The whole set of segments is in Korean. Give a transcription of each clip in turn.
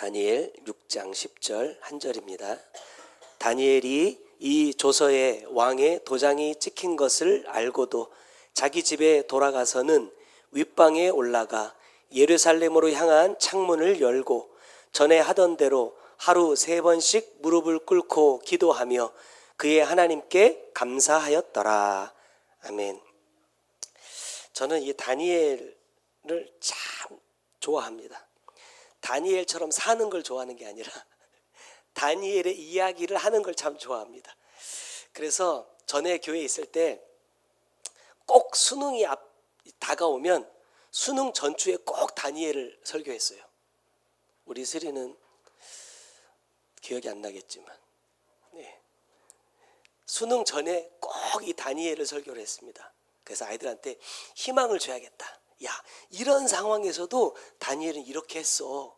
다니엘 6장 10절 한 절입니다. 다니엘이 이 조서에 왕의 도장이 찍힌 것을 알고도 자기 집에 돌아가서는 윗방에 올라가 예루살렘으로 향한 창문을 열고 전에 하던 대로 하루 3번씩 무릎을 꿇고 기도하며 그의 하나님께 감사하였더라. 아멘. 저는 이 다니엘을 참 좋아합니다. 다니엘처럼 사는 걸 좋아하는 게 아니라 다니엘의 이야기를 하는 걸 참 좋아합니다. 그래서 전에 교회에 있을 때 꼭 수능이 다가오면 수능 전주에 꼭 다니엘을 설교했어요. 우리 스리는 기억이 안 나겠지만 수능 전에 꼭 이 다니엘을 설교를 했습니다. 그래서 아이들한테 희망을 줘야겠다. 야, 이런 상황에서도 다니엘은 이렇게 했어.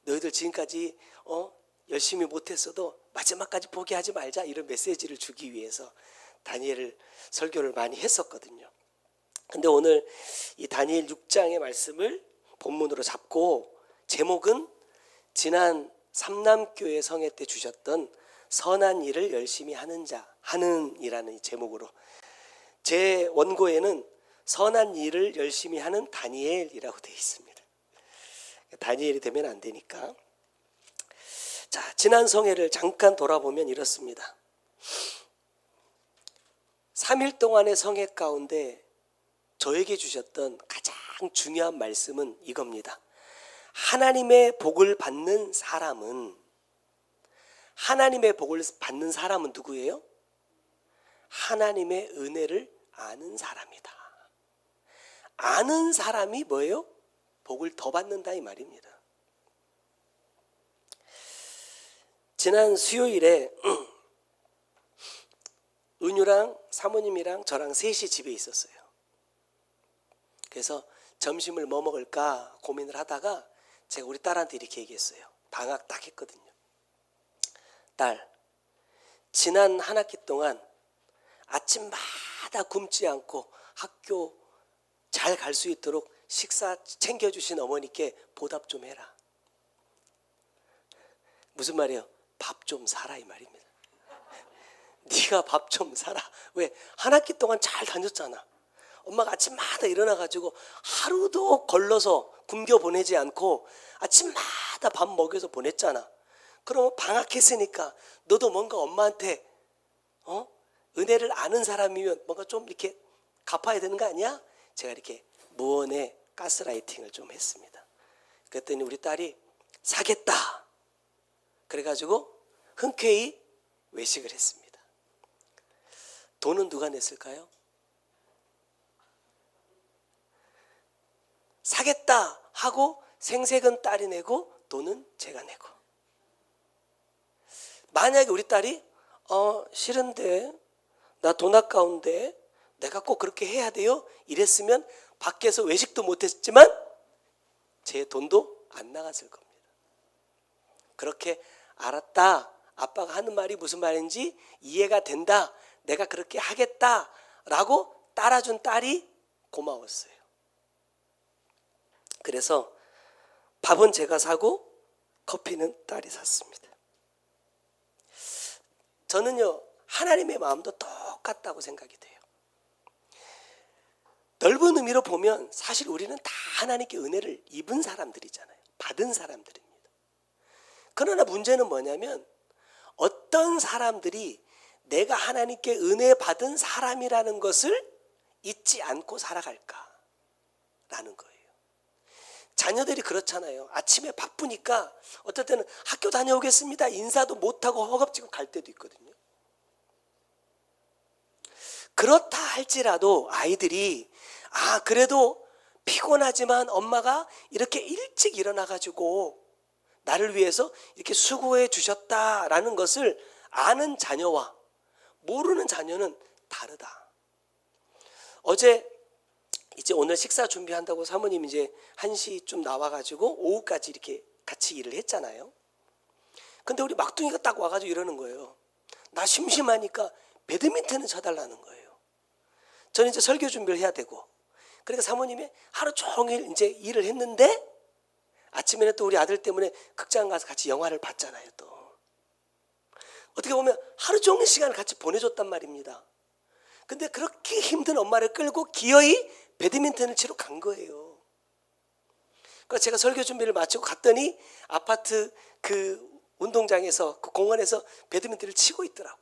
너희들 지금까지 열심히 못했어도 마지막까지 포기하지 말자, 이런 메시지를 주기 위해서 다니엘을 설교를 많이 했었거든요. 근데 오늘 이 다니엘 6장의 말씀을 본문으로 잡고 제목은 지난 삼남교회 성회 때 주셨던 선한 일을 열심히 하는 자, 하는 이라는 제목으로, 제 원고에는 선한 일을 열심히 하는 다니엘이라고 되어 있습니다. 다니엘이 되면 안 되니까. 자, 지난 성회를 잠깐 돌아보면 이렇습니다. 3일 동안의 성회 가운데 저에게 주셨던 가장 중요한 말씀은 이겁니다. 하나님의 복을 받는 사람은 누구예요? 하나님의 은혜를 아는 사람이다. 아는 사람이 뭐예요? 복을 더 받는다, 이 말입니다. 지난 수요일에 은유랑 사모님이랑 저랑 셋이 집에 있었어요. 그래서 점심을 뭐 먹을까 고민을 하다가 제가 우리 딸한테 이렇게 얘기했어요. 방학 딱 했거든요. 딸, 지난 한 학기 동안 아침마다 굶지 않고 학교 잘 갈 수 있도록 식사 챙겨주신 어머니께 보답 좀 해라. 무슨 말이에요? 밥 좀 사라, 이 말입니다. 네가 밥 좀 사라. 왜? 한 학기 동안 잘 다녔잖아. 엄마가 아침마다 일어나가지고 하루도 걸러서 굶겨 보내지 않고 아침마다 밥 먹여서 보냈잖아. 그럼 방학했으니까 너도 뭔가 엄마한테 은혜를 아는 사람이면 뭔가 좀 이렇게 갚아야 되는 거 아니야? 제가 이렇게 무언의 가스라이팅을 좀 했습니다. 그랬더니 우리 딸이 사겠다. 그래가지고 흔쾌히 외식을 했습니다. 돈은 누가 냈을까요? 사겠다 하고 생색은 딸이 내고 돈은 제가 내고. 만약에 우리 딸이 싫은데, 나 돈 아까운데 내가 꼭 그렇게 해야 돼요? 이랬으면 밖에서 외식도 못했지만 제 돈도 안 나갔을 겁니다. 그렇게 알았다, 아빠가 하는 말이 무슨 말인지 이해가 된다, 내가 그렇게 하겠다라고 따라준 딸이 고마웠어요. 그래서 밥은 제가 사고 커피는 딸이 샀습니다. 저는요, 하나님의 마음도 똑같다고 생각이 돼요. 넓은 의미로 보면 사실 우리는 다 하나님께 은혜를 입은 사람들이잖아요. 받은 사람들입니다. 그러나 문제는 뭐냐면 어떤 사람들이 내가 하나님께 은혜 받은 사람이라는 것을 잊지 않고 살아갈까라는 거예요. 자녀들이 그렇잖아요. 아침에 바쁘니까 어떨 때는 학교 다녀오겠습니다 인사도 못하고 허겁지겁 갈 때도 있거든요. 그렇다 할지라도 아이들이 그래도 피곤하지만 엄마가 이렇게 일찍 일어나가지고 나를 위해서 이렇게 수고해 주셨다라는 것을 아는 자녀와 모르는 자녀는 다르다. 어제 이제 오늘 식사 준비한다고 사모님 이제 1시쯤 나와가지고 오후까지 이렇게 같이 일을 했잖아요. 근데 우리 막둥이가 딱 와가지고 이러는 거예요. 나 심심하니까 배드민턴을 쳐달라는 거예요. 저는 이제 설교 준비를 해야 되고, 그러니까 사모님이 하루 종일 이제 일을 했는데 아침에는 또 우리 아들 때문에 극장 가서 같이 영화를 봤잖아요. 또 어떻게 보면 하루 종일 시간을 같이 보내줬단 말입니다. 근데 그렇게 힘든 엄마를 끌고 기어이 배드민턴을 치러 간 거예요. 그러니까 제가 설교 준비를 마치고 갔더니 아파트 그 운동장에서 그 공원에서 배드민턴을 치고 있더라고.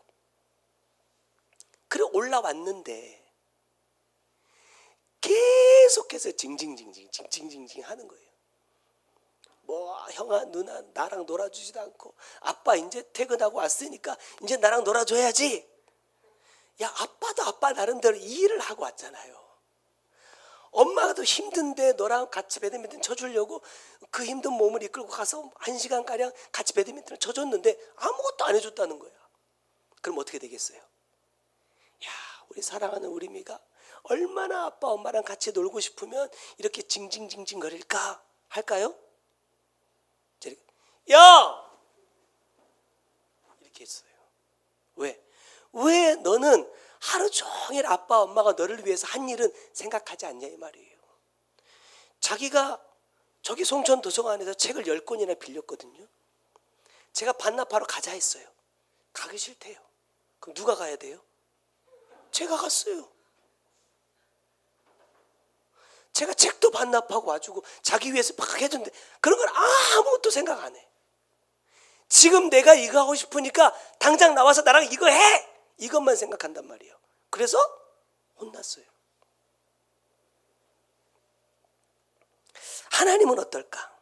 그래 올라왔는데 계속해서 징징징징 하는 거예요. 뭐 형아 누나 나랑 놀아주지도 않고, 아빠 이제 퇴근하고 왔으니까 이제 나랑 놀아줘야지. 야, 아빠도 아빠 나름대로 일을 하고 왔잖아요. 엄마도 힘든데 너랑 같이 배드민턴 쳐주려고 그 힘든 몸을 이끌고 가서 1시간가량 같이 배드민턴을 쳐줬는데 아무것도 안 해줬다는 거야. 그럼 어떻게 되겠어요? 야, 우리 사랑하는 우리 미가 얼마나 아빠 엄마랑 같이 놀고 싶으면 이렇게 징징징징 거릴까 할까요? 야! 이렇게 했어요. 왜 너는 하루 종일 아빠 엄마가 너를 위해서 한 일은 생각하지 않냐 이 말이에요. 자기가 저기 송천 도서관에서 책을 10권이나 빌렸거든요. 제가 반납하러 가자 했어요. 가기 싫대요. 그럼 누가 가야 돼요? 제가 갔어요. 제가 책도 반납하고 와주고 자기 위해서 막 해줬는데 그런 걸 아무것도 생각 안 해. 지금 내가 이거 하고 싶으니까 당장 나와서 나랑 이거 해! 이것만 생각한단 말이에요. 그래서 혼났어요. 하나님은 어떨까?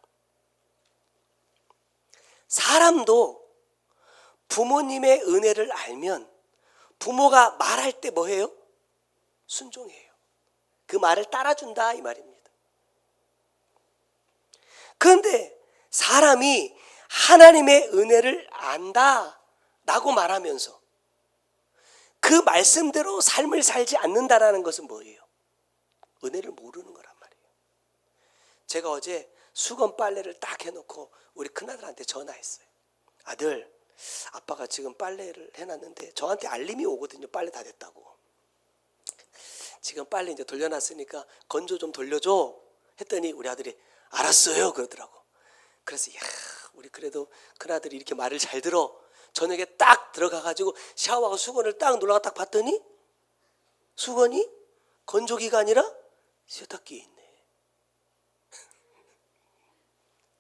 사람도 부모님의 은혜를 알면 부모가 말할 때 뭐해요? 순종해요. 그 말을 따라준다 이 말입니다. 그런데 사람이 하나님의 은혜를 안다라고 말하면서 그 말씀대로 삶을 살지 않는다라는 것은 뭐예요? 은혜를 모르는 거란 말이에요. 제가 어제 수건 빨래를 딱 해놓고 우리 큰아들한테 전화했어요. 아들, 아빠가 지금 빨래를 해놨는데 저한테 알림이 오거든요. 빨래 다 됐다고. 지금 빨래 이제 돌려놨으니까 건조 좀 돌려줘 했더니 우리 아들이 알았어요 그러더라고. 그래서 야, 우리 그래도 큰아들이 이렇게 말을 잘 들어. 저녁에 딱 들어가가지고 샤워하고 수건을 딱 놀러가 딱 봤더니 수건이 건조기가 아니라 세탁기에 있네.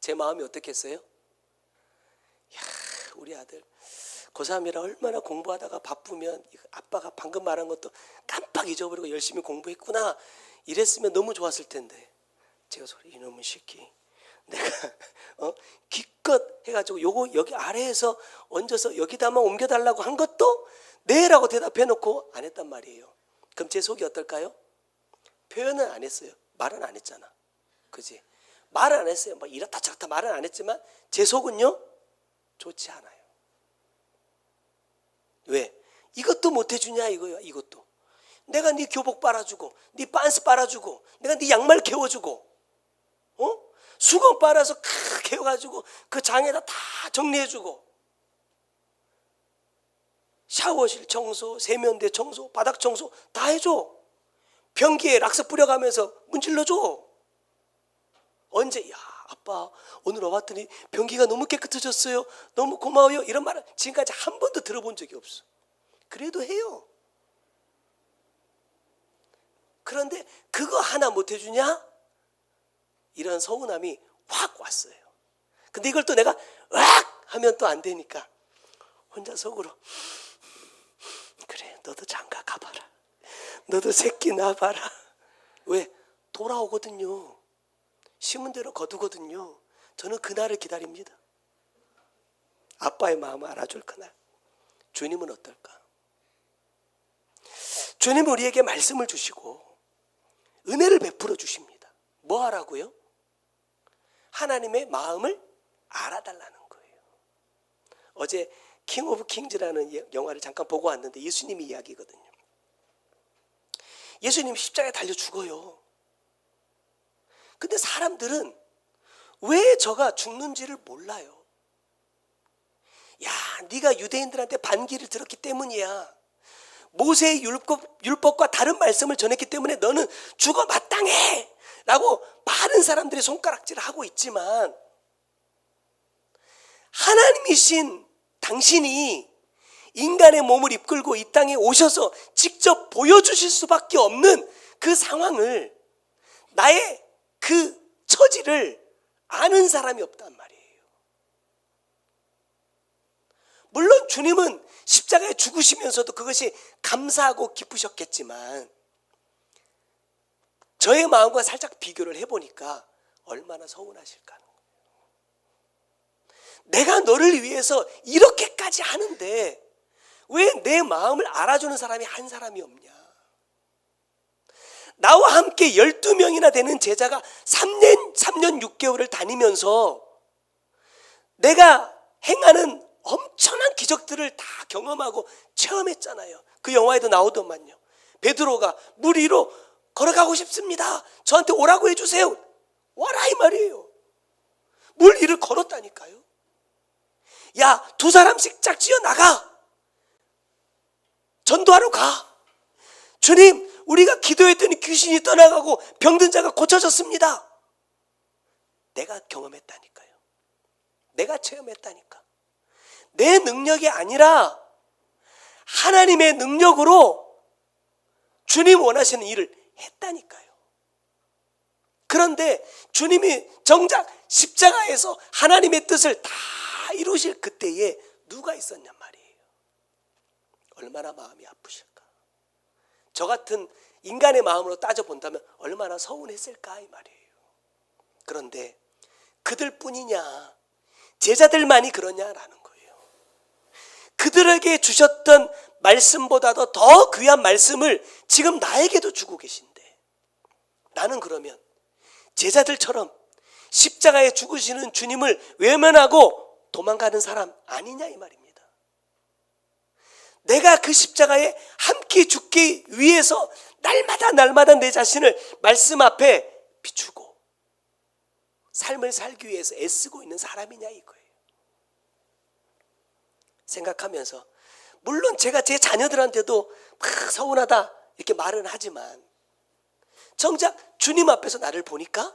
제 마음이 어떻겠어요? 야, 우리 아들 고3이라 얼마나 공부하다가 바쁘면 아빠가 방금 말한 것도 깜빡 잊어버리고 열심히 공부했구나 이랬으면 너무 좋았을 텐데, 제가 소리 이놈의 새끼 내가 기껏 해가지고 요거 여기 아래에서 얹어서 여기다만 옮겨달라고 한 것도 네라고 대답해놓고 안 했단 말이에요. 그럼 제 속이 어떨까요? 표현은 안 했어요. 말은 안 했잖아. 그지? 말은 안 했어요. 뭐 이렇다 저렇다 말은 안 했지만 제 속은요 좋지 않아요. 왜? 이것도 못 해주냐 이거야. 이것도 내가 네 교복 빨아주고 네 빤스 빨아주고 내가 네 양말 개워주고 수건 빨아서 크 개워가지고 그 장에다 다 정리해주고 샤워실 청소, 세면대 청소, 바닥 청소 다 해줘. 변기에 락스 뿌려가면서 문질러줘. 언제 야 아빠 오늘 와봤더니 변기가 너무 깨끗해졌어요. 너무 고마워요. 이런 말을 지금까지 한 번도 들어본 적이 없어. 그래도 해요. 그런데 그거 하나 못 해주냐? 이런 서운함이 확 왔어요. 근데 이걸 또 내가 으악 하면 또 안 되니까 혼자 속으로 그래 너도 장가 가봐라. 너도 새끼 낳아봐라. 왜? 돌아오거든요. 심은 대로 거두거든요. 저는 그날을 기다립니다. 아빠의 마음을 알아줄 그날. 주님은 어떨까? 주님은 우리에게 말씀을 주시고 은혜를 베풀어 주십니다. 뭐 하라고요? 하나님의 마음을 알아달라는 거예요. 어제 킹 오브 킹즈라는 영화를 잠깐 보고 왔는데 예수님의 이야기거든요. 예수님 십자가에 달려 죽어요. 근데 사람들은 왜 저가 죽는지를 몰라요. 야, 네가 유대인들한테 반기를 들었기 때문이야. 모세의 율법과 다른 말씀을 전했기 때문에 너는 죽어 마땅해 라고 많은 사람들이 손가락질을 하고 있지만, 하나님이신 당신이 인간의 몸을 이끌고 이 땅에 오셔서 직접 보여주실 수밖에 없는 그 상황을, 나의 그 처지를 아는 사람이 없단 말이에요. 물론 주님은 십자가에 죽으시면서도 그것이 감사하고 기쁘셨겠지만, 저의 마음과 살짝 비교를 해보니까 얼마나 서운하실까 하는 거예요. 내가 너를 위해서 이렇게까지 하는데 왜 내 마음을 알아주는 사람이 한 사람이 없냐. 나와 함께 12명이나 되는 제자가 3년 6개월을 다니면서 내가 행하는 엄청난 기적들을 다 경험하고 체험했잖아요. 그 영화에도 나오더만요. 베드로가 물 위로 걸어가고 싶습니다. 저한테 오라고 해주세요. 와라 이 말이에요. 물 위를 걸었다니까요. 야, 2사람씩 짝지어 나가. 전도하러 가. 주님, 우리가 기도했더니 귀신이 떠나가고 병든 자가 고쳐졌습니다. 내가 경험했다니까요. 내가 체험했다니까. 내 능력이 아니라 하나님의 능력으로 주님 원하시는 일을 했다니까요. 그런데 주님이 정작 십자가에서 하나님의 뜻을 다 이루실 그때에 누가 있었냔 말이에요. 얼마나 마음이 아프실까. 저 같은 인간의 마음으로 따져본다면 얼마나 서운했을까 이 말이에요. 그런데 그들뿐이냐, 제자들만이 그러냐라는 거예요. 그들에게 주셨던 말씀보다도 더 귀한 말씀을 지금 나에게도 주고 계신데, 나는 그러면 제자들처럼 십자가에 죽으시는 주님을 외면하고 도망가는 사람 아니냐 이 말입니다. 내가 그 십자가에 함께 죽기 위해서 날마다 내 자신을 말씀 앞에 비추고 삶을 살기 위해서 애쓰고 있는 사람이냐 이거예요. 생각하면서, 물론 제가 제 자녀들한테도 막 서운하다 이렇게 말은 하지만, 정작 주님 앞에서 나를 보니까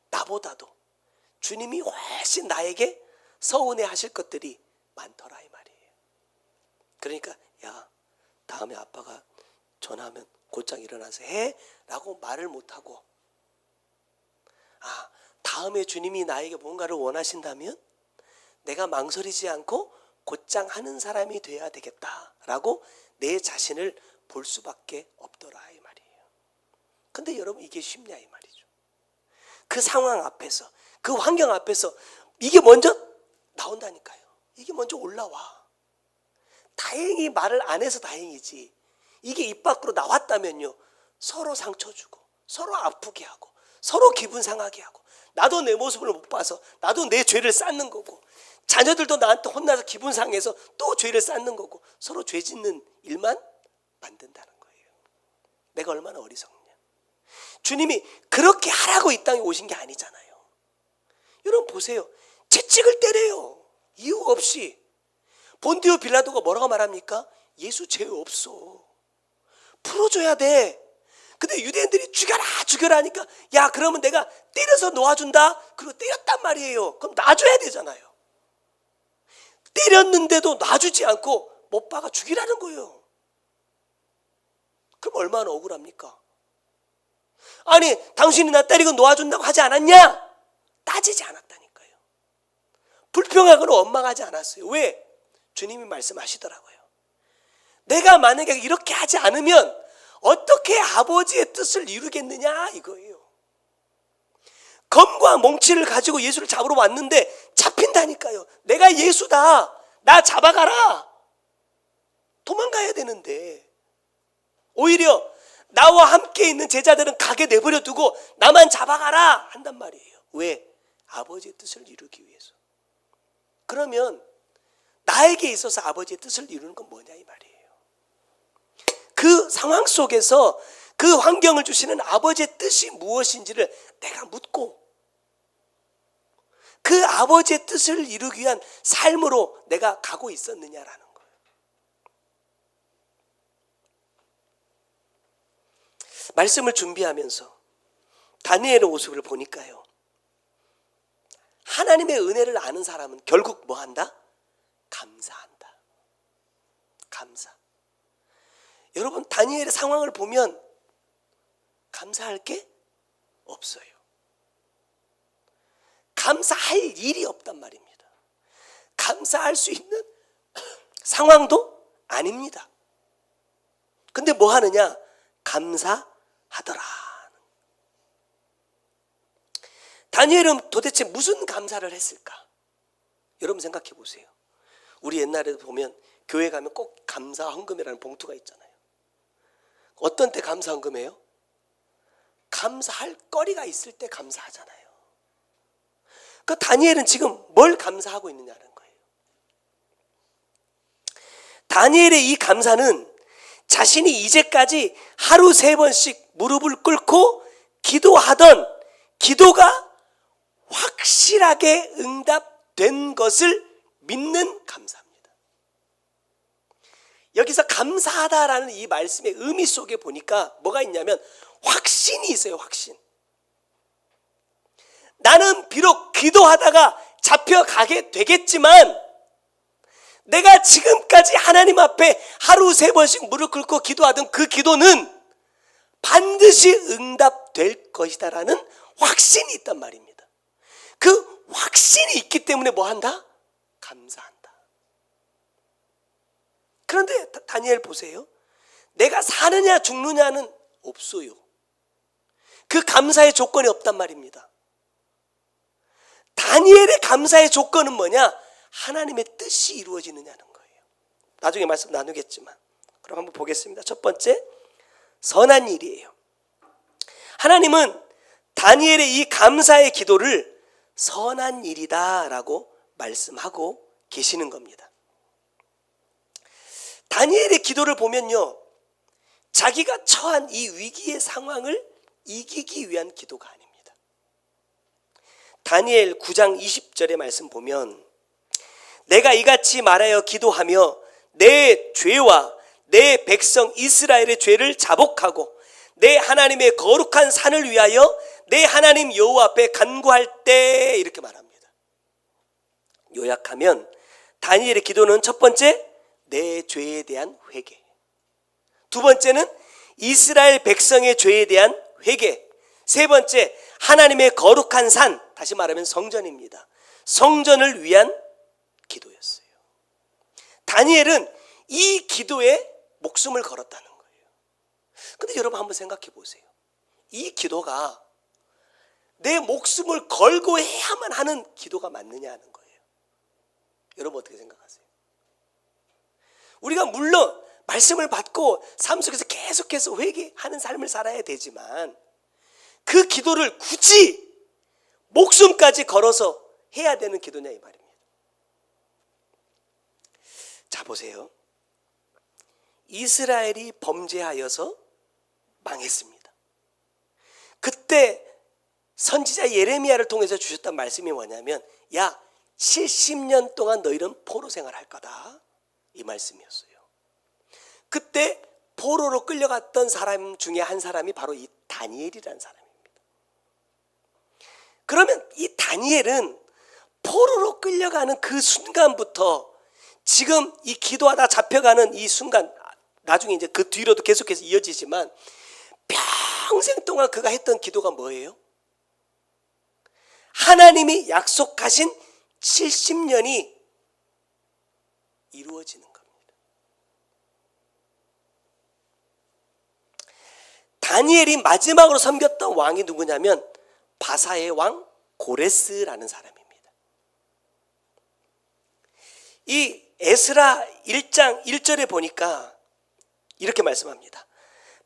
나보다도 주님이 훨씬 나에게 서운해 하실 것들이 많더라 이 말이에요. 그러니까 야, 다음에 아빠가 전화하면 곧장 일어나서 해? 라고 말을 못하고, 다음에 주님이 나에게 뭔가를 원하신다면 내가 망설이지 않고 곧장 하는 사람이 돼야 되겠다라고 내 자신을 볼 수밖에 없더라 이 말이에요. 근데 여러분, 이게 쉽냐 이 말이죠. 그 상황 앞에서, 그 환경 앞에서 이게 먼저 나온다니까요. 이게 먼저 올라와. 다행히 말을 안 해서 다행이지, 이게 입 밖으로 나왔다면요, 서로 상처 주고 서로 아프게 하고 서로 기분 상하게 하고, 나도 내 모습을 못 봐서 나도 내 죄를 쌓는 거고, 자녀들도 나한테 혼나서 기분 상해서 또 죄를 쌓는 거고, 서로 죄 짓는 일만 만든다는 거예요. 내가 얼마나 어리석냐. 주님이 그렇게 하라고 이 땅에 오신 게 아니잖아요. 여러분 보세요. 채찍을 때려요. 이유 없이. 본디오 빌라도가 뭐라고 말합니까? 예수 죄 없어. 풀어줘야 돼. 근데 유대인들이 죽여라 하니까, 야, 그러면 내가 때려서 놓아준다. 그리고 때렸단 말이에요. 그럼 놔줘야 되잖아요. 때렸는데도 놔주지 않고 못 박아 죽이라는 거예요. 그럼 얼마나 억울합니까? 아니, 당신이 나 때리고 놓아준다고 하지 않았냐? 따지지 않았다니까요. 불평하거나 원망하지 않았어요. 왜? 주님이 말씀하시더라고요. 내가 만약에 이렇게 하지 않으면 어떻게 아버지의 뜻을 이루겠느냐 이거예요. 검과 몽치를 가지고 예수를 잡으러 왔는데 잡힌다니까요. 내가 예수다, 나 잡아가라. 도망가야 되는데 오히려 나와 함께 있는 제자들은 가게 내버려 두고 나만 잡아가라 한단 말이에요. 왜? 아버지의 뜻을 이루기 위해서. 그러면 나에게 있어서 아버지의 뜻을 이루는 건 뭐냐 이 말이에요. 그 상황 속에서 그 환경을 주시는 아버지의 뜻이 무엇인지를 내가 묻고, 그 아버지의 뜻을 이루기 위한 삶으로 내가 가고 있었느냐라는 거예요. 말씀을 준비하면서 다니엘의 모습을 보니까요, 하나님의 은혜를 아는 사람은 결국 뭐 한다? 감사한다. 감사. 여러분, 다니엘의 상황을 보면 감사할 게 없어요. 감사할 일이 없단 말입니다. 감사할 수 있는 상황도 아닙니다. 근데 뭐 하느냐? 감사하더라. 다니엘은 도대체 무슨 감사를 했을까? 여러분 생각해 보세요. 우리 옛날에 보면 교회 가면 꼭 감사 헌금이라는 봉투가 있잖아요. 어떤 때 감사 헌금해요? 감사할 거리가 있을 때 감사하잖아요. 그 다니엘은 지금 뭘 감사하고 있느냐는 거예요. 다니엘의 이 감사는 자신이 이제까지 하루 3번씩 무릎을 꿇고 기도하던 기도가 확실하게 응답된 것을 믿는 감사입니다. 여기서 감사하다라는 이 말씀의 의미 속에 보니까 뭐가 있냐면 확신이 있어요. 확신. 나는 비록 기도하다가 잡혀가게 되겠지만 내가 지금까지 하나님 앞에 하루 3번씩 무릎 꿇고 기도하던 그 기도는 반드시 응답될 것이다라는 확신이 있단 말입니다. 그 확신이 있기 때문에 뭐 한다? 감사한다. 그런데 다니엘 보세요. 내가 사느냐 죽느냐는 없어요. 그 감사의 조건이 없단 말입니다. 다니엘의 감사의 조건은 뭐냐? 하나님의 뜻이 이루어지느냐는 거예요. 나중에 말씀 나누겠지만, 그럼 한번 보겠습니다. 첫 번째, 선한 일이에요. 하나님은 다니엘의 이 감사의 기도를 선한 일이다라고 말씀하고 계시는 겁니다. 다니엘의 기도를 보면요, 자기가 처한 이 위기의 상황을 이기기 위한 기도가 아닙니다. 다니엘 9장 20절의 말씀 보면, 내가 이같이 말하여 기도하며 내 죄와 내 백성 이스라엘의 죄를 자복하고 내 하나님의 거룩한 산을 위하여 내 하나님 여호와 앞에 간구할 때, 이렇게 말합니다. 요약하면 다니엘의 기도는 첫 번째, 내 죄에 대한 회개. 두 번째는 이스라엘 백성의 죄에 대한 회개. 세 번째, 하나님의 거룩한 산, 다시 말하면 성전입니다. 성전을 위한 기도였어요. 다니엘은 이 기도에 목숨을 걸었다는 거예요. 근데 여러분 한번 생각해 보세요. 이 기도가 내 목숨을 걸고 해야만 하는 기도가 맞느냐 하는 거예요. 여러분 어떻게 생각하세요? 우리가 물론 말씀을 받고 삶 속에서 계속해서 회개하는 삶을 살아야 되지만 그 기도를 굳이 목숨까지 걸어서 해야 되는 기도냐 이 말입니다. 자, 보세요. 이스라엘이 범죄하여서 망했습니다. 그때 선지자 예레미야를 통해서 주셨던 말씀이 뭐냐면, 야, 70년 동안 너희는 포로 생활할 거다, 이 말씀이었어요. 그때 포로로 끌려갔던 사람 중에 한 사람이 바로 이 다니엘이라는 사람입니다. 그러면 이 다니엘은 포로로 끌려가는 그 순간부터 지금 이 기도하다 잡혀가는 이 순간, 나중에 이제 그 뒤로도 계속해서 이어지지만 평생 동안 그가 했던 기도가 뭐예요? 하나님이 약속하신 70년이 이루어지는 겁니다. 다니엘이 마지막으로 섬겼던 왕이 누구냐면 바사의 왕 고레스라는 사람입니다. 이 에스라 1장 1절에 보니까 이렇게 말씀합니다.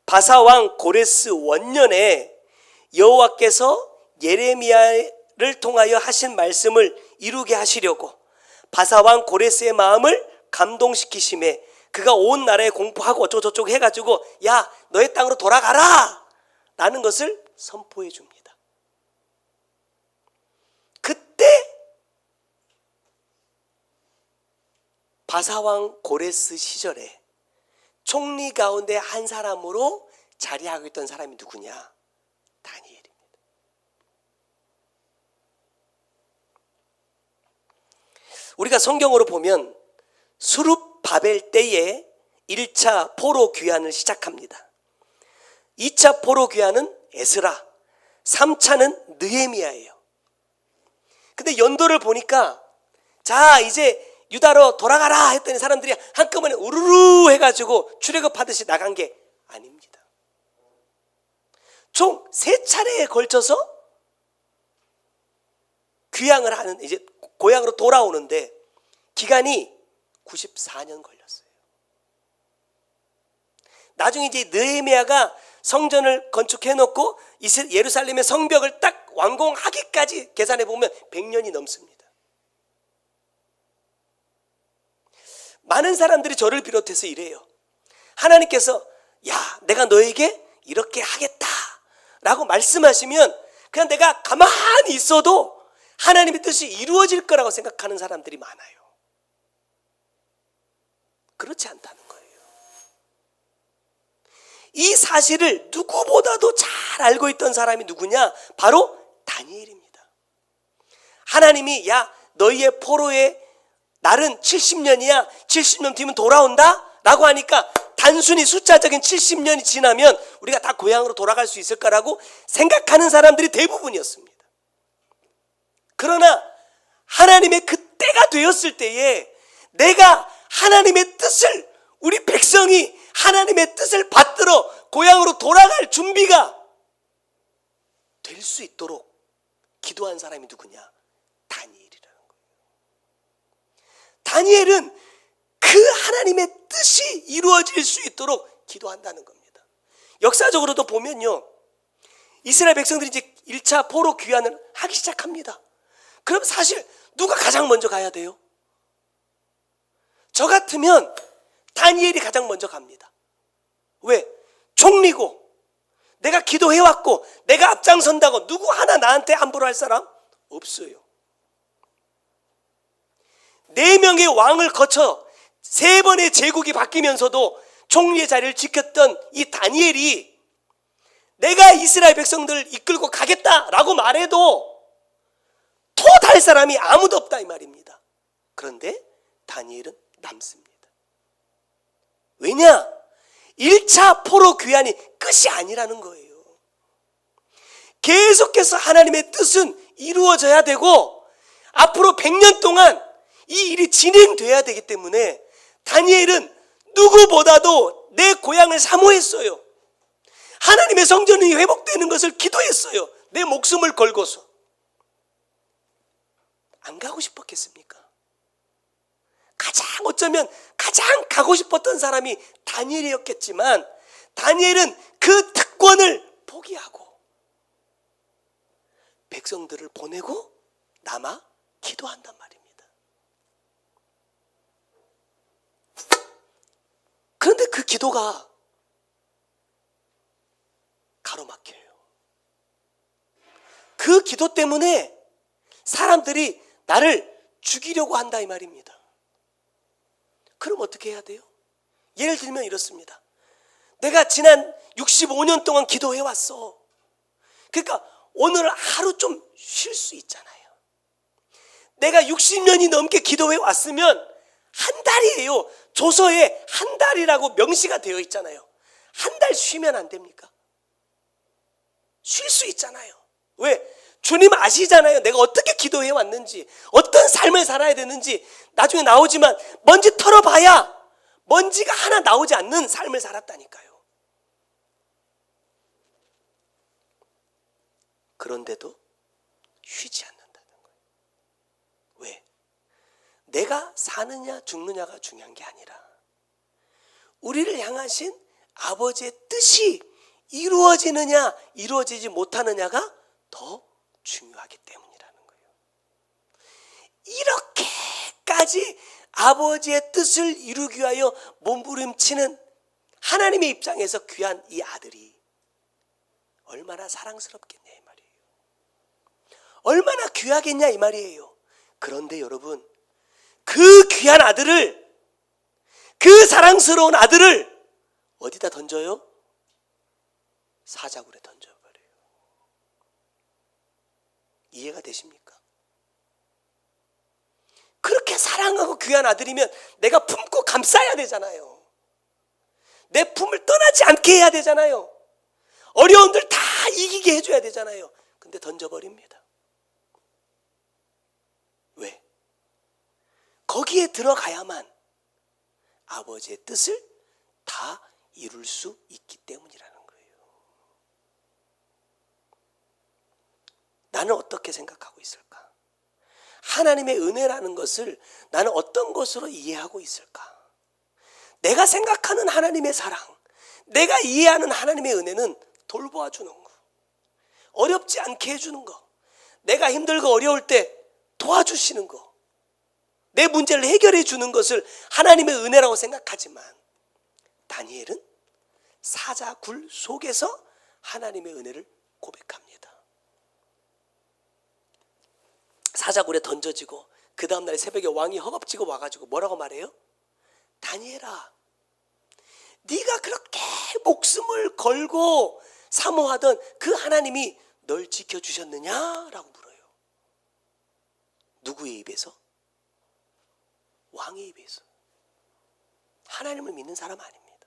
바사 왕 고레스 원년에 여호와께서 예레미야를 통하여 하신 말씀을 이루게 하시려고 바사 왕 고레스의 마음을 감동시키심에 그가 온 나라에 공포하고 어쩌고저쩌고 해가지고, 야, 너의 땅으로 돌아가라 라는 것을 선포해 줍니다. 그때 바사왕 고레스 시절에 총리 가운데 한 사람으로 자리하고 있던 사람이 누구냐? 다니엘입니다. 우리가 성경으로 보면 수룹바벨 때에 1차 포로 귀환을 시작합니다. 2차 포로 귀환은 에스라, 3차는 느헤미야예요. 근데 연도를 보니까 자 이제 유다로 돌아가라 했더니 사람들이 한꺼번에 우르르 해가지고 출애굽하듯이 나간 게 아닙니다. 총 3차례에 걸쳐서 귀향을 하는, 이제 고향으로 돌아오는데 기간이 94년 걸렸어요. 나중에 이제 느헤미야가 성전을 건축해 놓고 예루살렘의 성벽을 딱 완공하기까지 계산해 보면 100년이 넘습니다. 많은 사람들이 저를 비롯해서 이래요. 하나님께서 야 내가 너에게 이렇게 하겠다 라고 말씀하시면 그냥 내가 가만히 있어도 하나님의 뜻이 이루어질 거라고 생각하는 사람들이 많아요. 그렇지 않다는 거예요. 이 사실을 누구보다도 잘 알고 있던 사람이 누구냐? 바로 다니엘입니다. 하나님이 야 너희의 포로의 날은 70년이야. 70년 뒤면 돌아온다? 라고 하니까 단순히 숫자적인 70년이 지나면 우리가 다 고향으로 돌아갈 수 있을까라고 생각하는 사람들이 대부분이었습니다. 그러나 하나님의 그 때가 되었을 때에 내가 하나님의 뜻을, 우리 백성이 하나님의 뜻을 받들어 고향으로 돌아갈 준비가 될 수 있도록 기도한 사람이 누구냐? 다니엘이라는 거예요. 다니엘은 그 하나님의 뜻이 이루어질 수 있도록 기도한다는 겁니다. 역사적으로도 보면요, 이스라엘 백성들이 이제 1차 포로 귀환을 하기 시작합니다. 그럼 사실 누가 가장 먼저 가야 돼요? 저 같으면 다니엘이 가장 먼저 갑니다. 왜? 총리고 내가 기도해왔고 내가 앞장선다고 누구 하나 나한테 함부로 할 사람 없어요. 4명의 왕을 거쳐 3번의 제국이 바뀌면서도 총리의 자리를 지켰던 이 다니엘이 내가 이스라엘 백성들을 이끌고 가겠다라고 말해도 토달 사람이 아무도 없다 이 말입니다. 그런데 다니엘은 남습니다. 왜냐? 1차 포로 귀환이 끝이 아니라는 거예요. 계속해서 하나님의 뜻은 이루어져야 되고 앞으로 100년 동안 이 일이 진행돼야 되기 때문에 다니엘은 누구보다도 내 고향을 사모했어요. 하나님의 성전이 회복되는 것을 기도했어요. 내 목숨을 걸고서. 안 가고 싶었겠습니까? 어쩌면 가장 가고 싶었던 사람이 다니엘이었겠지만 다니엘은 그 특권을 포기하고 백성들을 보내고 남아 기도한단 말입니다. 그런데 그 기도가 가로막혀요. 그 기도 때문에 사람들이 나를 죽이려고 한다 이 말입니다. 그럼 어떻게 해야 돼요? 예를 들면 이렇습니다. 내가 지난 65년 동안 기도해왔어. 그러니까 오늘 하루 좀 쉴 수 있잖아요. 내가 60년이 넘게 기도해왔으면 한 달이에요. 조서에 한 달이라고 명시가 되어 있잖아요. 한 달 쉬면 안 됩니까? 쉴 수 있잖아요. 왜? 주님 아시잖아요. 내가 어떻게 기도해 왔는지, 어떤 삶을 살아야 되는지. 나중에 나오지만 먼지 털어봐야 먼지가 하나 나오지 않는 삶을 살았다니까요. 그런데도 쉬지 않는다는 거예요. 왜? 내가 사느냐 죽느냐가 중요한 게 아니라 우리를 향하신 아버지의 뜻이 이루어지느냐 이루어지지 못하느냐가 더 중요하기 때문이라는 거예요. 이렇게까지 아버지의 뜻을 이루기 위하여 몸부림치는 하나님의 입장에서 귀한 이 아들이 얼마나 사랑스럽겠냐 이 말이에요. 얼마나 귀하겠냐 이 말이에요. 그런데 여러분, 그 귀한 아들을, 그 사랑스러운 아들을 어디다 던져요? 사자굴에 던져버려요. 이해가 되십니까? 그렇게 사랑하고 귀한 아들이면 내가 품고 감싸야 되잖아요. 내 품을 떠나지 않게 해야 되잖아요. 어려움들 다 이기게 해줘야 되잖아요. 근데 던져버립니다. 왜? 거기에 들어가야만 아버지의 뜻을 다 이룰 수 있기 때문이라는 거예요. 나는 어떻게 생각하고 있을까? 하나님의 은혜라는 것을 나는 어떤 것으로 이해하고 있을까? 내가 생각하는 하나님의 사랑, 내가 이해하는 하나님의 은혜는 돌보아 주는 거, 어렵지 않게 해주는 거, 내가 힘들고 어려울 때 도와주시는 거, 내 문제를 해결해 주는 것을 하나님의 은혜라고 생각하지만 다니엘은 사자굴 속에서 하나님의 은혜를 고백합니다. 사자굴에 던져지고 그 다음날 새벽에 왕이 허겁지겁 와가지고 뭐라고 말해요? 다니엘아, 네가 그렇게 목숨을 걸고 사모하던 그 하나님이 널 지켜주셨느냐라고 물어요. 누구의 입에서? 왕의 입에서. 하나님을 믿는 사람 아닙니다.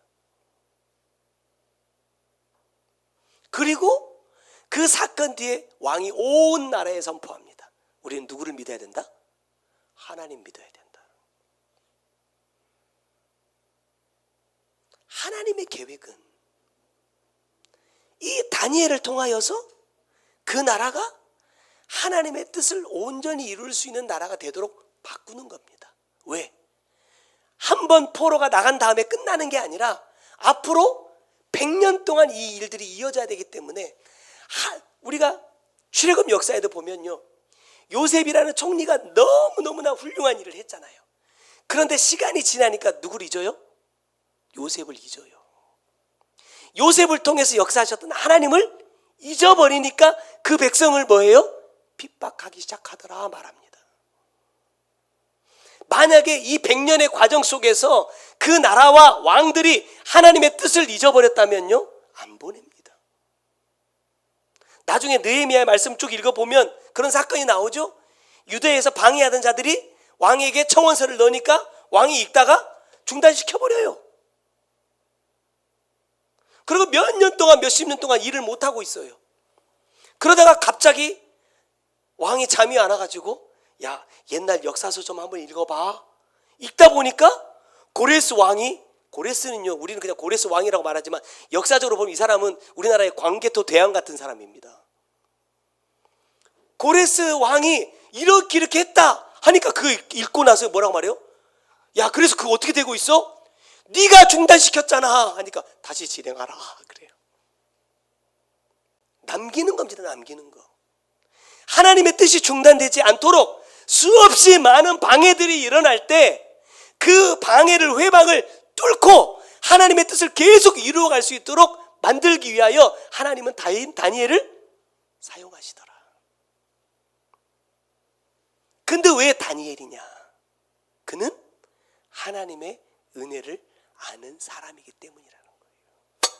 그리고 그 사건 뒤에 왕이 온 나라에 선포합니다. 우리는 누구를 믿어야 된다? 하나님 믿어야 된다. 하나님의 계획은 이 다니엘을 통하여서 그 나라가 하나님의 뜻을 온전히 이룰 수 있는 나라가 되도록 바꾸는 겁니다. 왜? 한 번 포로가 나간 다음에 끝나는 게 아니라 앞으로 100년 동안 이 일들이 이어져야 되기 때문에 우리가 출애굽 역사에도 보면요, 요셉이라는 총리가 너무너무나 훌륭한 일을 했잖아요. 그런데 시간이 지나니까 누구를 잊어요? 요셉을 잊어요. 요셉을 통해서 역사하셨던 하나님을 잊어버리니까 그 백성을 뭐예요? 핍박하기 시작하더라 말합니다. 만약에 이 100년의 과정 속에서 그 나라와 왕들이 하나님의 뜻을 잊어버렸다면요, 안 보냅니다. 나중에 느헤미야의 말씀 쭉 읽어보면 그런 사건이 나오죠. 유대에서 방해하던 자들이 왕에게 청원서를 넣으니까 왕이 읽다가 중단시켜버려요. 그리고 몇 년 동안 몇십 년 동안 일을 못하고 있어요. 그러다가 갑자기 왕이 잠이 안 와가지고, 야, 옛날 역사서 좀 한번 읽어봐. 읽다 보니까 고레스 왕이, 고레스는요, 우리는 그냥 고레스 왕이라고 말하지만 역사적으로 보면 이 사람은 우리나라의 광개토 대왕 같은 사람입니다. 고레스 왕이 이렇게 했다 하니까 그 읽고 나서 뭐라고 말해요? 야, 그래서 그거 어떻게 되고 있어? 네가 중단시켰잖아 하니까 다시 진행하라 그래요. 남기는 겁니다. 남기는 거. 하나님의 뜻이 중단되지 않도록 수없이 많은 방해들이 일어날 때 그 방해를, 회방을 뚫고 하나님의 뜻을 계속 이루어갈 수 있도록 만들기 위하여 하나님은 다니엘을 사용하시더라. 근데 왜 다니엘이냐? 그는 하나님의 은혜를 아는 사람이기 때문이라는 거예요.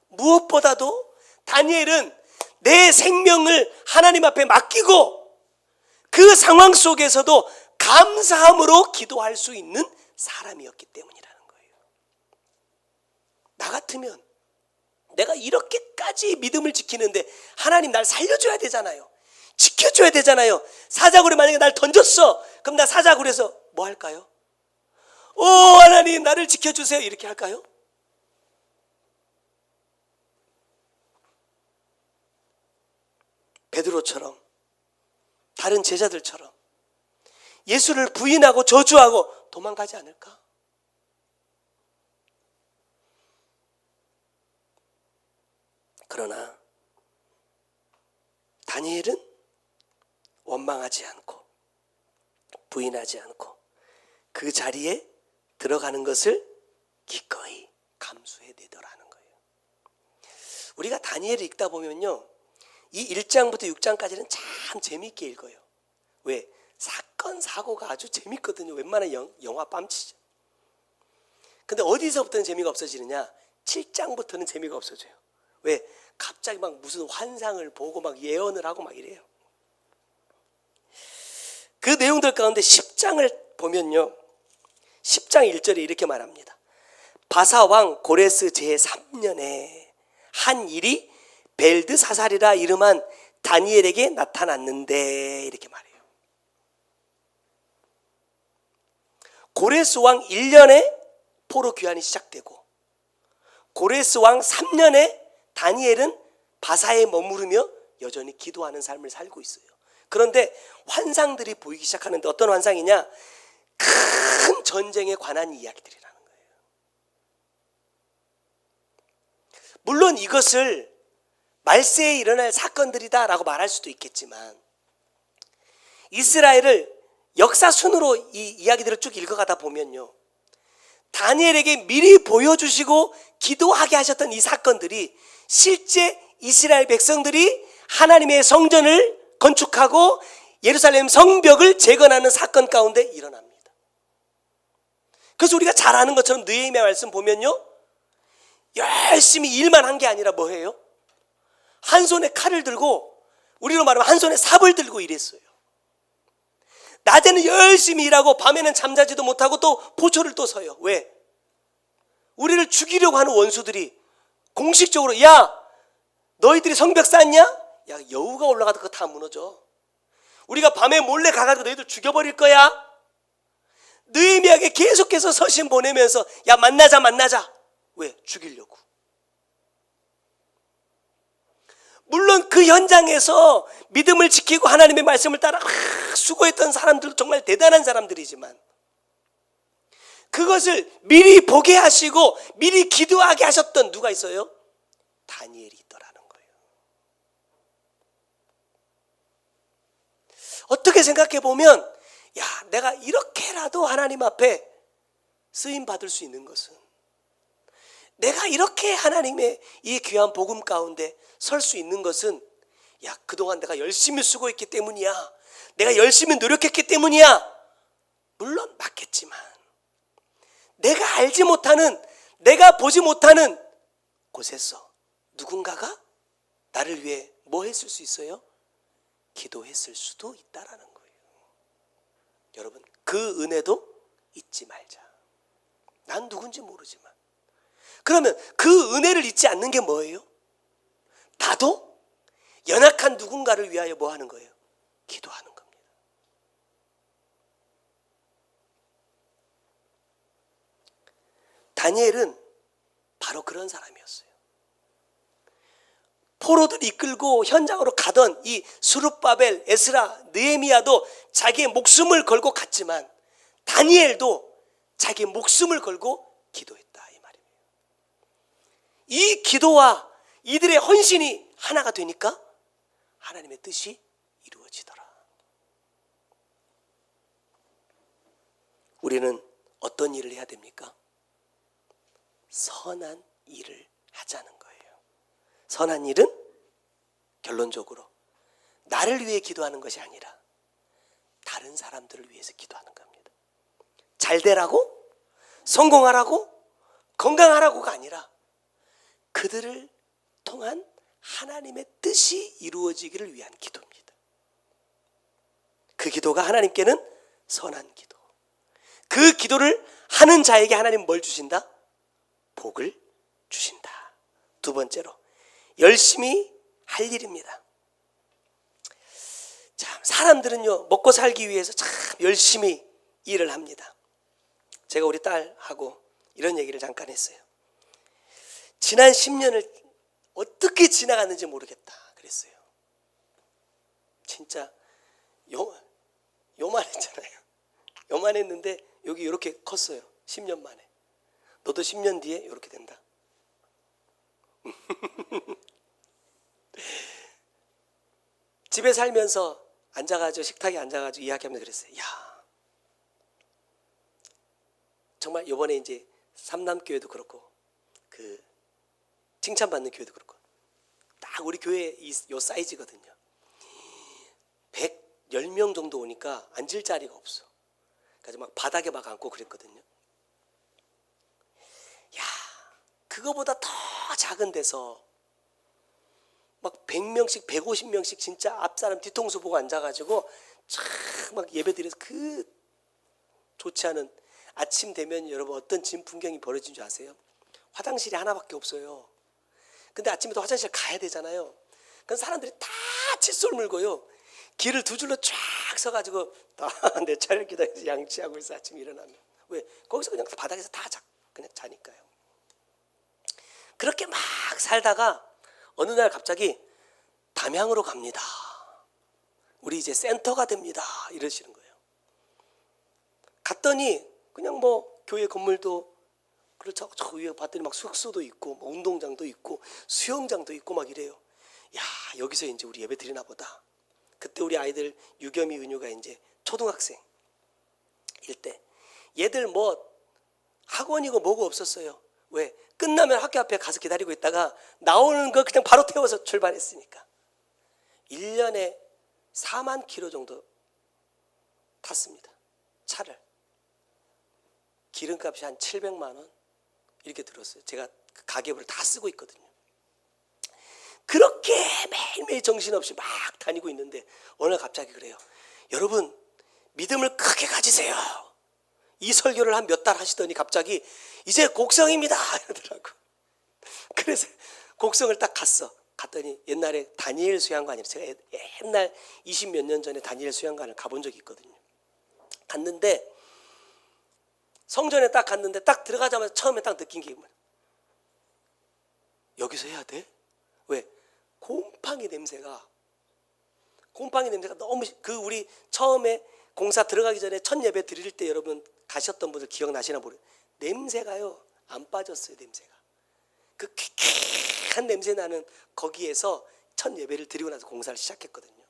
무엇보다도 다니엘은 내 생명을 하나님 앞에 맡기고 그 상황 속에서도 감사함으로 기도할 수 있는 사람이었기 때문이라는 거예요. 나 같으면 내가 이렇게까지 믿음을 지키는데 하나님 날 살려줘야 되잖아요. 지켜줘야 되잖아요. 사자굴에 만약에 날 던졌어. 그럼 나 사자굴에서 뭐 할까요? 오, 하나님 나를 지켜주세요 이렇게 할까요? 베드로처럼, 다른 제자들처럼 예수를 부인하고 저주하고 도망가지 않을까? 그러나 다니엘은 원망하지 않고 부인하지 않고 그 자리에 들어가는 것을 기꺼이 감수해내더라는 거예요. 우리가 다니엘을 읽다 보면요, 이 1장부터 6장까지는 참 재미있게 읽어요. 왜? 사건 사고가 아주 재밌거든요. 웬만한 영화 뺨치죠. 근데 어디서부터는 재미가 없어지느냐? 7장부터는 재미가 없어져요. 왜? 갑자기 막 무슨 환상을 보고 막 예언을 하고 막 이래요. 그 내용들 가운데 10장을 보면요, 10장 1절에 이렇게 말합니다. 바사왕 고레스 제3년에 한 일이 벨드사살이라 이름한 다니엘에게 나타났는데, 이렇게 말해요. 고레스 왕 1년에 포로 귀환이 시작되고, 고레스 왕 3년에 다니엘은 바사에 머무르며 여전히 기도하는 삶을 살고 있어요. 그런데 환상들이 보이기 시작하는데, 어떤 환상이냐? 큰 전쟁에 관한 이야기들이라는 거예요. 물론 이것을 말세에 일어날 사건들이다라고 말할 수도 있겠지만, 이스라엘을 역사 순으로 이 이야기들을 쭉 읽어가다 보면요, 다니엘에게 미리 보여주시고 기도하게 하셨던 이 사건들이 실제 이스라엘 백성들이 하나님의 성전을 건축하고 예루살렘 성벽을 재건하는 사건 가운데 일어납니다. 그래서 우리가 잘 아는 것처럼 느헤미야 말씀 보면요, 열심히 일만 한 게 아니라 뭐예요? 한 손에 칼을 들고, 우리로 말하면 한 손에 삽을 들고 일했어요. 낮에는 열심히 일하고 밤에는 잠자지도 못하고 또 포초를 또 서요. 왜? 우리를 죽이려고 하는 원수들이 공식적으로, 야, 너희들이 성벽 쌓냐? 야, 여우가 올라가도 그거 다 무너져. 우리가 밤에 몰래 가가지고 너희들 죽여버릴 거야. 느헤미야에게 계속해서 서신 보내면서, 야, 만나자. 왜? 죽이려고. 물론 그 현장에서 믿음을 지키고 하나님의 말씀을 따라 수고했던 사람들, 정말 대단한 사람들이지만, 그것을 미리 보게 하시고 미리 기도하게 하셨던 누가 있어요? 다니엘이 있더라는 거예요. 어떻게 생각해 보면, 야, 내가 이렇게라도 하나님 앞에 쓰임 받을 수 있는 것은, 내가 이렇게 하나님의 이 귀한 복음 가운데 설 수 있는 것은, 야, 그동안 내가 열심히 수고했기 때문이야, 내가 열심히 노력했기 때문이야. 물론 맞겠지만, 내가 알지 못하는, 내가 보지 못하는 곳에서 누군가가 나를 위해 뭐 했을 수 있어요? 기도했을 수도 있다라는 거예요. 여러분, 그 은혜도 잊지 말자. 난 누군지 모르지만. 그러면 그 은혜를 잊지 않는 게 뭐예요? 나도 연약한 누군가를 위하여 뭐 하는 거예요? 기도하는 겁니다. 다니엘은 바로 그런 사람이었어요. 포로들 이끌고 현장으로 가던 이 스룹바벨, 에스라, 느헤미야도 자기의 목숨을 걸고 갔지만, 다니엘도 자기의 목숨을 걸고 기도했다, 이 말이에요. 이 기도와 이들의 헌신이 하나가 되니까 하나님의 뜻이 이루어지더라. 우리는 어떤 일을 해야 됩니까? 선한 일을 하자는 거예요. 선한 일은 결론적으로 나를 위해 기도하는 것이 아니라 다른 사람들을 위해서 기도하는 겁니다. 잘 되라고, 성공하라고, 건강하라고가 아니라 그들을 통한 하나님의 뜻이 이루어지기를 위한 기도입니다. 그 기도가 하나님께는 선한 기도. 그 기도를 하는 자에게 하나님은 뭘 주신다? 복을 주신다. 두 번째로, 열심히 할 일입니다. 참, 사람들은요, 먹고 살기 위해서 참 열심히 일을 합니다. 제가 우리 딸하고 이런 얘기를 잠깐 했어요. 지난 10년을 어떻게 지나갔는지 모르겠다 그랬어요. 진짜 요만했잖아요. 요만했는데 여기 이렇게 컸어요. 10년 만에. 너도 10년 뒤에 이렇게 된다. 집에 살면서 앉아가지고, 식탁에 앉아가지고 이야기하면서 그랬어요. 야, 정말 이번에 이제 삼남교회도 그렇고, 그 칭찬받는 교회도 그렇고, 딱 우리 교회 요 사이즈거든요. 110명 정도 오니까 앉을 자리가 없어. 그래서 막 바닥에 막 앉고 그랬거든요. 야, 그거보다 더 작은 데서 막 100명씩 150명씩 진짜 앞사람 뒤통수 보고 앉아가지고 막 예배드려서 그 좋지 않은 아침 되면 여러분 어떤 진 풍경이 벌어진 줄 아세요? 화장실이 하나밖에 없어요. 근데 아침에도 화장실 가야 되잖아요. 그럼 사람들이 다 칫솔 물고요. 길을 두 줄로 쫙 서가지고 다 내 차례를 기다려서 양치하고 있어. 아침에 일어나면. 왜? 거기서 그냥 바닥에서 다 그냥 자니까요. 그렇게 막 살다가 어느 날 갑자기 담양으로 갑니다. 우리 이제 센터가 됩니다. 이러시는 거예요. 갔더니 그냥 뭐 교회 건물도 그렇죠. 저 위에 봤더니 막 숙소도 있고 뭐 운동장도 있고 수영장도 있고 막 이래요. 야, 여기서 이제 우리 예배 드리나 보다. 그때 우리 아이들 유겸이 은유가 이제 초등학생일 때 얘들 뭐 학원이고 뭐고 없었어요. 왜? 끝나면 학교 앞에 가서 기다리고 있다가 나오는 거 그냥 바로 태워서 출발했으니까 1년에 4만 킬로 정도 탔습니다. 차를. 기름값이 한 700만 원 이렇게 들었어요. 제가 그 가계부를 다 쓰고 있거든요. 그렇게 매일매일 정신없이 막 다니고 있는데 어느 날 갑자기 그래요. 여러분 믿음을 크게 가지세요. 이 설교를 한 몇 달 하시더니 갑자기 이제 곡성입니다 이러더라고. 그래서 곡성을 딱 갔더니 옛날에 다니엘 수양관이라 제가 옛날 20몇 년 전에 다니엘 수양관을 가본 적이 있거든요. 갔는데 성전에 딱 갔는데 딱 들어가자마자 처음에 딱 느낀 게 뭐야? 여기서 해야 돼? 왜? 곰팡이 냄새가 너무 우리 처음에 공사 들어가기 전에 첫 예배 드릴 때 여러분 가셨던 분들 기억나시나 모르겠어요. 냄새가요 안 빠졌어요. 냄새가 그 퀴퀴한 냄새 나는 거기에서 첫 예배를 드리고 나서 공사를 시작했거든요.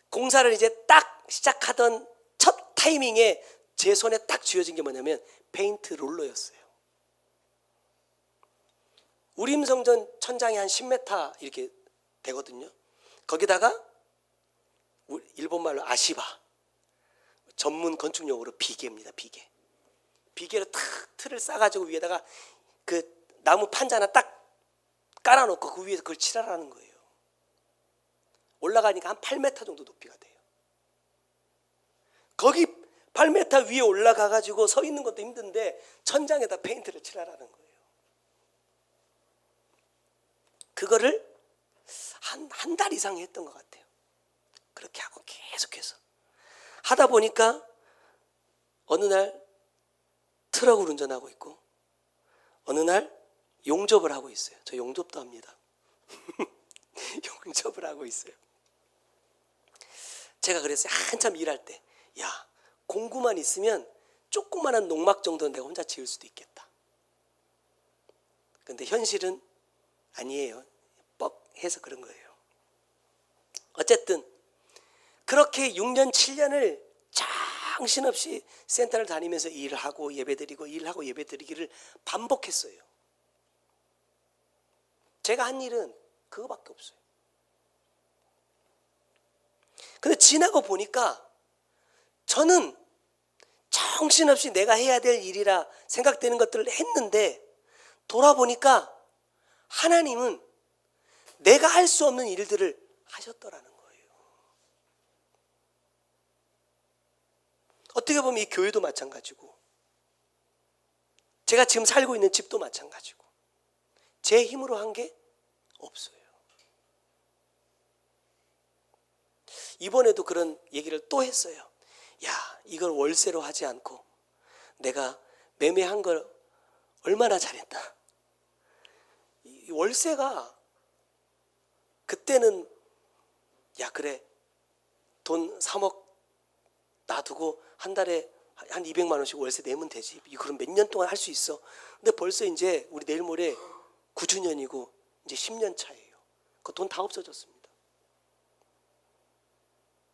공사를 이제 딱 시작하던 첫 타이밍에 제 손에 딱 쥐어진 게 뭐냐면 페인트 롤러였어요. 우림성전 천장이 한 10m 이렇게 되거든요. 거기다가 일본말로 아시바, 전문 건축용어로 비계입니다. 비계로 탁 틀을 싸가지고 위에다가 그 나무 판자 하나 딱 깔아놓고 그 위에서 그걸 칠하라는 거예요. 올라가니까 한 8m 정도 높이가 돼요. 거기 8m 위에 올라가가지고 서 있는 것도 힘든데 천장에다 페인트를 칠하라는 거예요. 그거를 한 달 이상 했던 것 같아요. 그렇게 하고 계속해서 하다 보니까 어느 날 트럭을 운전하고 있고 어느 날 용접을 하고 있어요. 저 용접도 합니다. 용접을 하고 있어요. 제가 그랬어요. 한참 일할 때 야, 공구만 있으면 조그만한 농막 정도는 내가 혼자 지을 수도 있겠다. 근데 현실은 아니에요. 뻑해서 그런 거예요. 어쨌든 그렇게 6년 7년을 정신없이 센터를 다니면서 일을 하고 예배드리고 일하고 예배드리기를 반복했어요. 제가 한 일은 그거밖에 없어요. 근데 지나고 보니까 저는 정신없이 내가 해야 될 일이라 생각되는 것들을 했는데 돌아보니까 하나님은 내가 할 수 없는 일들을 하셨더라는 거예요. 어떻게 보면 이 교회도 마찬가지고 제가 지금 살고 있는 집도 마찬가지고 제 힘으로 한 게 없어요. 이번에도 그런 얘기를 또 했어요. 야, 이걸 월세로 하지 않고 내가 매매한 걸 얼마나 잘했나. 이 월세가 그때는 야 그래 돈 3억 놔두고 한 달에 한 200만 원씩 월세 내면 되지. 그럼 몇 년 동안 할 수 있어. 근데 벌써 이제 우리 내일 모레 9주년이고 이제 10년 차예요. 그 돈 다 없어졌습니다.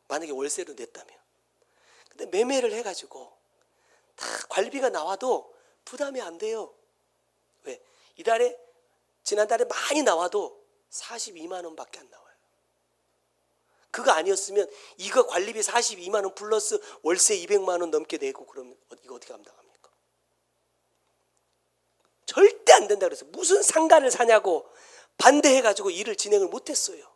만약에 월세로 냈다면. 근데 매매를 해가지고 다 관리비가 나와도 부담이 안 돼요. 왜? 이달에 지난달에 많이 나와도 42만 원밖에 안 나와요. 그거 아니었으면 이거 관리비 42만 원 플러스 월세 200만 원 넘게 내고 그러면 이거 어떻게 감당합니까? 절대 안 된다 그랬어요. 무슨 상가를 사냐고 반대해가지고 일을 진행을 못했어요.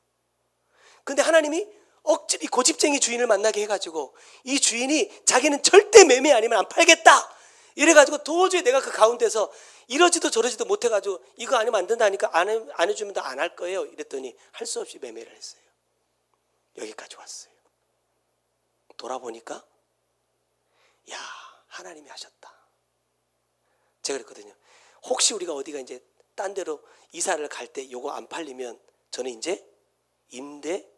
근데 하나님이 억지로 고집쟁이 주인을 만나게 해가지고 이 주인이 자기는 절대 매매 아니면 안 팔겠다 이래가지고 도저히 내가 그 가운데서 이러지도 저러지도 못해가지고 이거 아니면 안 된다니까 안 해주면 더 안 할 거예요 이랬더니 할 수 없이 매매를 했어요. 여기까지 왔어요. 돌아보니까 야, 하나님이 하셨다. 제가 그랬거든요. 혹시 우리가 어디가 이제 딴 데로 이사를 갈 때 요거 안 팔리면 저는 이제 임대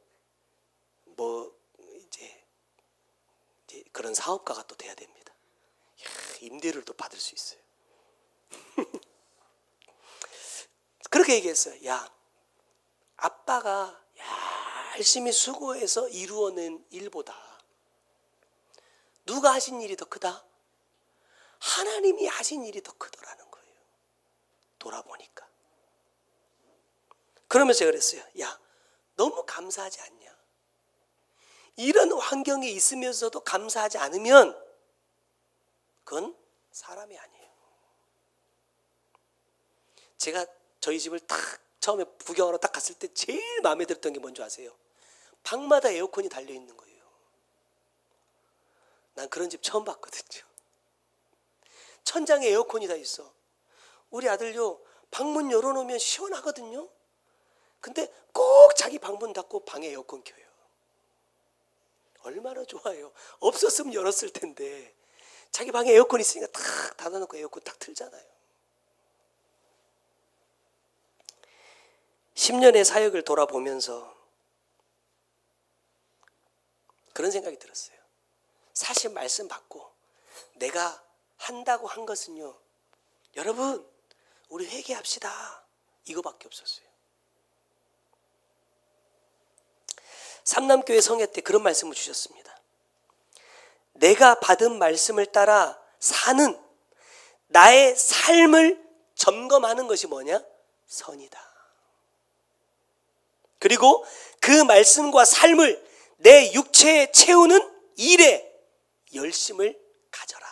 이제 그런 사업가가 또 돼야 됩니다. 야, 임대를 또 받을 수 있어요. 그렇게 얘기했어요. 야, 아빠가 열심히 수고해서 이루어낸 일보다 누가 하신 일이 더 크다? 하나님이 하신 일이 더 크더라는 거예요. 돌아보니까. 그러면서 제가 그랬어요. 야, 너무 감사하지 않냐? 이런 환경에 있으면서도 감사하지 않으면 그건 사람이 아니에요. 제가 저희 집을 딱 처음에 구경하러 딱 갔을 때 제일 마음에 들었던 게 뭔지 아세요? 방마다 에어컨이 달려있는 거예요. 난 그런 집 처음 봤거든요. 천장에 에어컨이 다 있어. 우리 아들요, 방문 열어놓으면 시원하거든요. 근데 꼭 자기 방문 닫고 방에 에어컨 켜요. 얼마나 좋아요. 없었으면 열었을 텐데 자기 방에 에어컨 있으니까 탁 닫아놓고 에어컨 딱 틀잖아요. 10년의 사역을 돌아보면서 그런 생각이 들었어요. 사실 말씀 받고 내가 한다고 한 것은요, 여러분 우리 회개합시다 이거밖에 없었어요. 삼남교회 성회 때 그런 말씀을 주셨습니다. 내가 받은 말씀을 따라 사는 나의 삶을 점검하는 것이 뭐냐? 선이다. 그리고 그 말씀과 삶을 내 육체에 채우는 일에 열심을 가져라.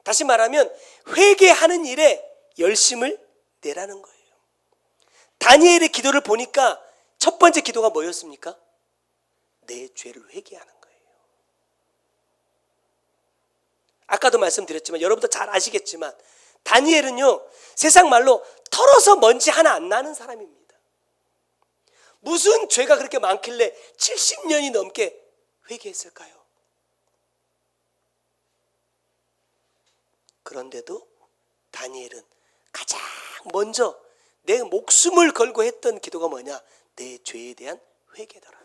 다시 말하면 회개하는 일에 열심을 내라는 거예요. 다니엘의 기도를 보니까 첫 번째 기도가 뭐였습니까? 내 죄를 회개하는 거예요. 아까도 말씀드렸지만 여러분도 잘 아시겠지만 다니엘은요, 세상 말로 털어서 먼지 하나 안 나는 사람입니다. 무슨 죄가 그렇게 많길래 70년이 넘게 회개했을까요? 그런데도 다니엘은 가장 먼저 내 목숨을 걸고 했던 기도가 뭐냐? 내 죄에 대한 회개더라.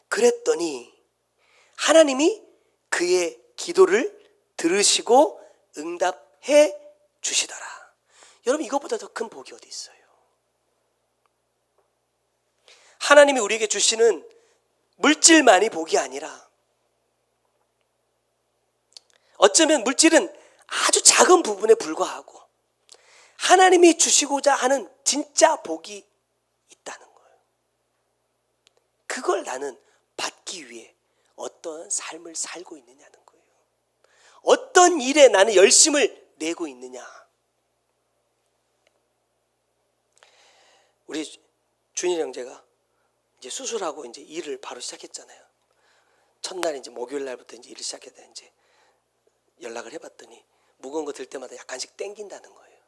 그랬더니 하나님이 그의 기도를 들으시고 응답해 주시더라. 여러분, 이것보다 더 큰 복이 어디 있어요? 하나님이 우리에게 주시는 물질만이 복이 아니라 어쩌면 물질은 아주 작은 부분에 불과하고 하나님이 주시고자 하는 진짜 복이 있다는 거예요. 그걸 나는 받기 위해 어떤 삶을 살고 있느냐는 거예요. 어떤 일에 나는 열심을 내고 있느냐. 우리 준일 형제가 이제 수술하고 이제 일을 바로 시작했잖아요. 첫날 이제 목요일 날부터 이제 일을 시작했다. 이제 연락을 해봤더니 무거운 거 들 때마다 약간씩 땡긴다는 거예요.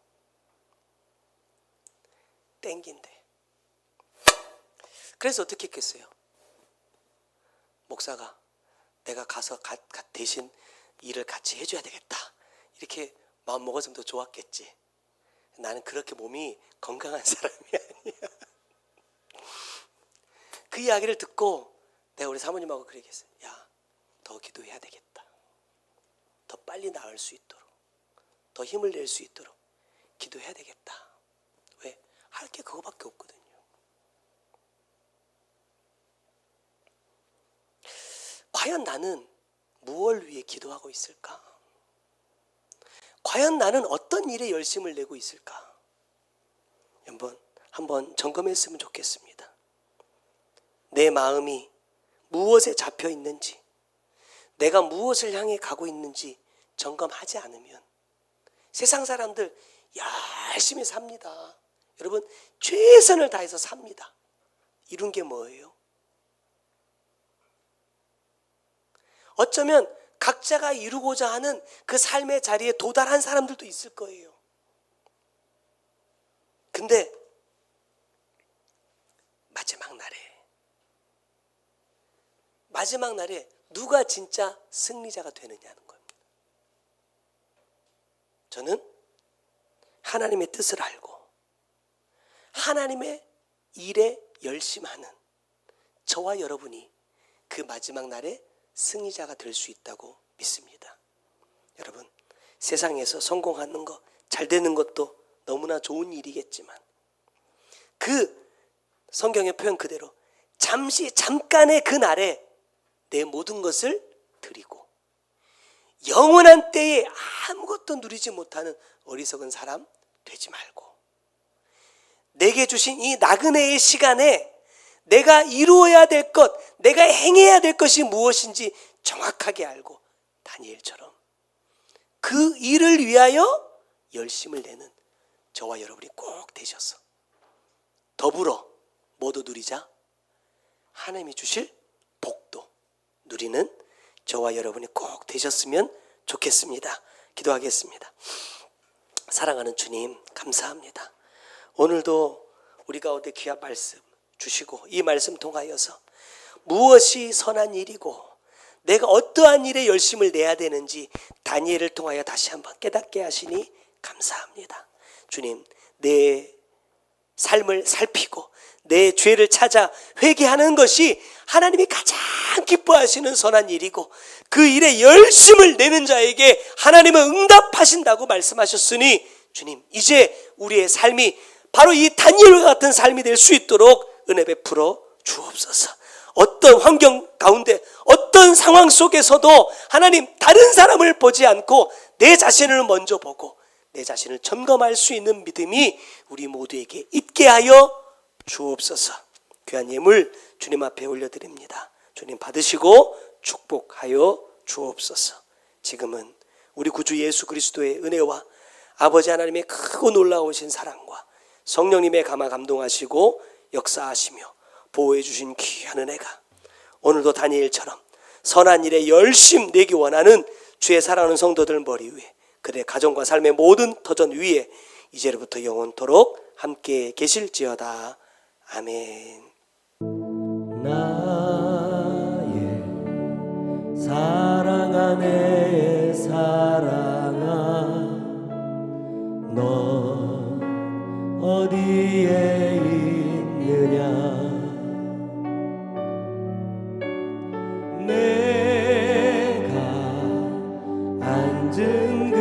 땡긴대. 그래서 어떻게 했겠어요? 목사가 내가 가서 대신 일을 같이 해줘야 되겠다 이렇게 마음 먹었으면 더 좋았겠지. 나는 그렇게 몸이 건강한 사람이 아니야. 그 이야기를 듣고 내가 우리 사모님하고 그렇게 했어요. 야, 더 기도해야 되겠다. 더 빨리 나을 수 있도록, 더 힘을 낼 수 있도록 기도해야 되겠다. 왜? 할 게 그거밖에 없거든요. 과연 나는 무엇을 위해 기도하고 있을까? 과연 나는 어떤 일에 열심을 내고 있을까? 한번 점검했으면 좋겠습니다. 내 마음이 무엇에 잡혀 있는지, 내가 무엇을 향해 가고 있는지 점검하지 않으면 세상 사람들 열심히 삽니다. 여러분, 최선을 다해서 삽니다. 이룬 게 뭐예요? 어쩌면 각자가 이루고자 하는 그 삶의 자리에 도달한 사람들도 있을 거예요. 근데 마지막 날에 누가 진짜 승리자가 되느냐는 겁니다. 저는 하나님의 뜻을 알고 하나님의 일에 열심하는 저와 여러분이 그 마지막 날에 승리자가 될 수 있다고 믿습니다. 여러분, 세상에서 성공하는 것, 잘 되는 것도 너무나 좋은 일이겠지만 그 성경의 표현 그대로 잠깐의 그 날에 내 모든 것을 드리고 영원한 때에 아무것도 누리지 못하는 어리석은 사람 되지 말고 내게 주신 이 나그네의 시간에 내가 이루어야 될 것, 내가 행해야 될 것이 무엇인지 정확하게 알고 다니엘처럼 그 일을 위하여 열심을 내는 저와 여러분이 꼭 되셔서 더불어 모두 누리자 하나님이 주실 복도 누리는 저와 여러분이 꼭 되셨으면 좋겠습니다. 기도하겠습니다. 사랑하는 주님, 감사합니다. 오늘도 우리 가운데 귀한 말씀 주시고 이 말씀 통하여서 무엇이 선한 일이고 내가 어떠한 일에 열심을 내야 되는지 다니엘을 통하여 다시 한번 깨닫게 하시니 감사합니다. 주님, 내 삶을 살피고 내 죄를 찾아 회개하는 것이 하나님이 가장 기뻐하시는 선한 일이고 그 일에 열심을 내는 자에게 하나님은 응답하신다고 말씀하셨으니 주님, 이제 우리의 삶이 바로 이 다니엘과 같은 삶이 될 수 있도록 은혜 베풀어 주옵소서. 어떤 환경 가운데 어떤 상황 속에서도 하나님 다른 사람을 보지 않고 내 자신을 먼저 보고 내 자신을 점검할 수 있는 믿음이 우리 모두에게 있게 하여 주옵소서. 귀한 예물 주님 앞에 올려드립니다. 주님 받으시고 축복하여 주옵소서. 지금은 우리 구주 예수 그리스도의 은혜와 아버지 하나님의 크고 놀라우신 사랑과 성령님의 감화 감동하시고 역사하시며 보호해 주신 귀한 은혜가 오늘도 다니엘처럼 선한 일에 열심 내기 원하는 주의 사랑하는 성도들 머리 위에 그들의 가정과 삶의 모든 터전 위에 이제로부터 영원토록 함께 계실지어다. 아멘. 나의 사랑아 내 사랑아 넌 어디에 있느냐 내가 앉은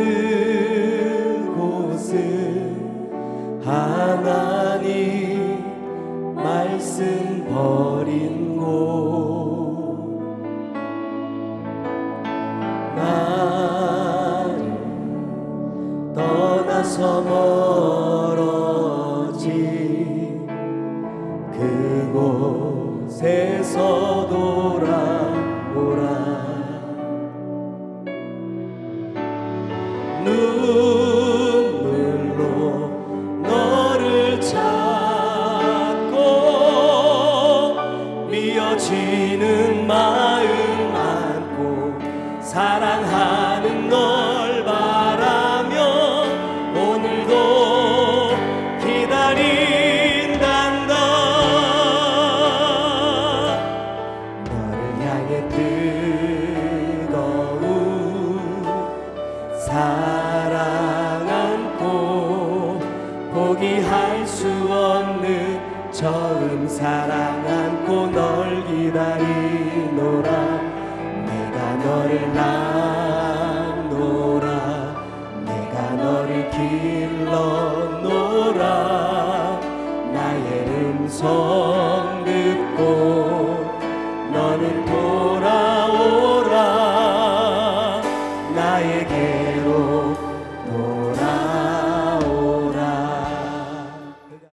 그곳은 하나님 말씀 버린 곳 나를 떠나서 멀어진 그곳에서 돌아오라 눈물로 너를 찾고 미어지는 마음 안고 사랑하는 널 바라며 오늘도 기다린단다 너를 향해 뜨거운 사랑 안고 포기할 수 없는 처음 사랑 안고 널 기다리노라 내가 너를 낳노라 내가 너를 길러노라 나의 음성